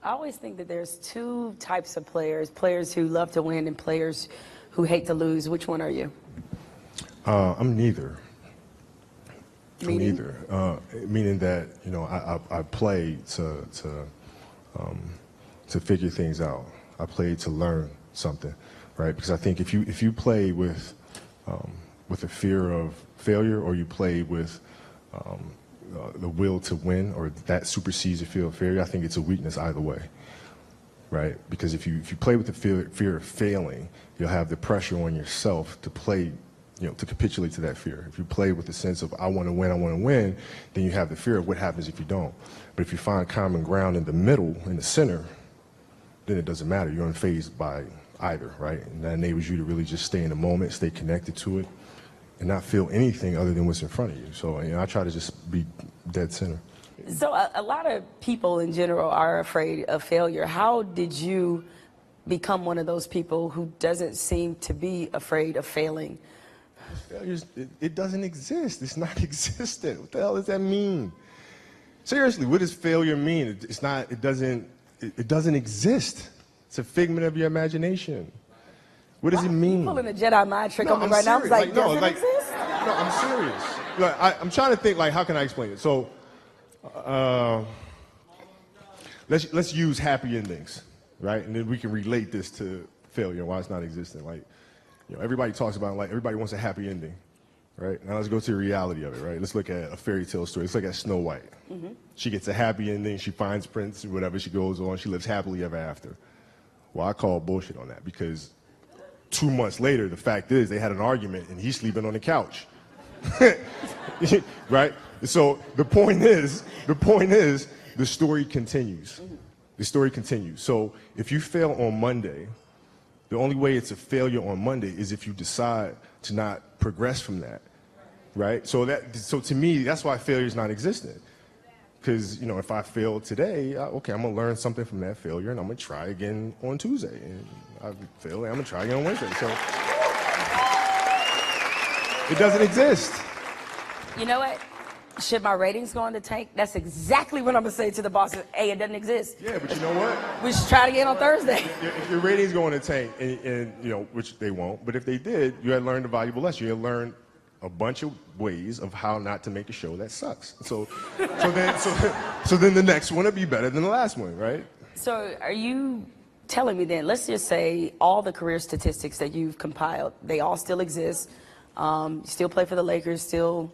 I always think that there's two types of players, players who love to win and players who hate to lose. Which one are you? I'm neither. Meaning? I'm neither. Meaning that, you know, I play to figure things out. I play to learn something, right? Because I think if you play with a fear of failure, or you play with the will to win, or that supersedes the fear of failure, I think it's a weakness either way, right? Because if you play with the fear of failing, you'll have the pressure on yourself to play, you know, to capitulate to that fear. If you play with the sense of I want to win, then you have the fear of what happens if you don't. But if you find common ground in the middle, in the center, then it doesn't matter. You're unfazed by either, right? And that enables you to really just stay in the moment, stay connected to it, and not feel anything other than what's in front of you. So, you know, I try to just be dead center. So a lot of people in general are afraid of failure. How did you become one of those people who doesn't seem to be afraid of failing? It doesn't exist. It's not existent. What the hell does that mean? Seriously, what does failure mean? It's not. It doesn't exist. It's a figment of your imagination. What does it mean? You're pulling a Jedi mind trick on me right now. I was like, does it exist? No, I'm serious. Like, I'm trying to think, like, how can I explain it? So, let's use happy endings, right? And then we can relate this to failure and why it's not existent. Like, you know, everybody talks about, like, everybody wants a happy ending, right? Now let's go to the reality of it, right? Let's look at a fairy tale story. Let's look at Snow White. Mm-hmm. She gets a happy ending. She finds Prince and whatever. She goes on. She lives happily ever after. Well, I call bullshit on that, because 2 months later, the fact is they had an argument and he's sleeping on the couch. Right? So the point is, the story continues. The story continues. So if you fail on Monday, the only way it's a failure on Monday is if you decide to not progress from that, right? So to me, that's why failure is not existent. Because, you know, if I fail today, okay, I'm gonna learn something from that failure, and I'm gonna try again on Tuesday. And I fail, and I'm gonna try again on Wednesday. So it doesn't exist. You know what? Should my ratings go in the tank? That's exactly what I'm gonna say to the bosses. Hey, it doesn't exist. Yeah, but you know what? We should try it again on Thursday. If your ratings go in the tank, and you know, which they won't, but if they did, you had learned a valuable lesson. You had learned a bunch of ways of how not to make a show that sucks. So then the next one will be better than the last one, right? So are you telling me then, let's just say all the career statistics that you've compiled, they all still exist, you still play for the Lakers, still,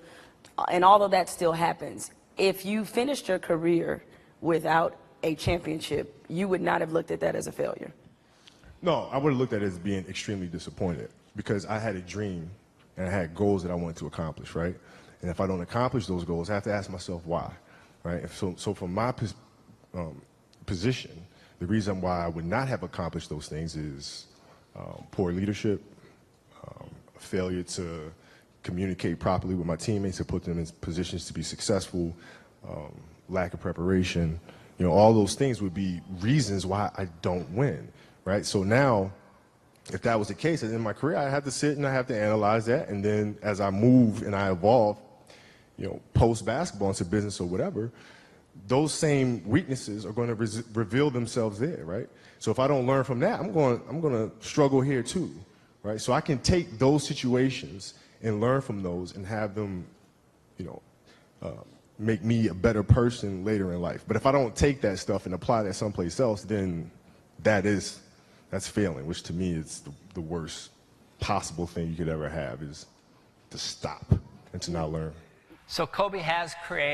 and all of that still happens. If you finished your career without a championship, you would not have looked at that as a failure? No, I would have looked at it as being extremely disappointed, because I had a dream and I had goals that I wanted to accomplish, right? And if I don't accomplish those goals, I have to ask myself why, right? So from my position, the reason why I would not have accomplished those things is poor leadership, failure to communicate properly with my teammates to put them in positions to be successful, lack of preparation. You know, all those things would be reasons why I don't win, right? So now, if that was the case, in my career, I have to sit and I have to analyze that. And then as I move and I evolve, you know, post-basketball into business or whatever, those same weaknesses are going to reveal themselves there, right? So if I don't learn from that, I'm going to struggle here too, right? So I can take those situations and learn from those and have them, you know, make me a better person later in life. But if I don't take that stuff and apply that someplace else, then that's failing, which to me is the worst possible thing you could ever have, is to stop and to not learn. So Kobe has created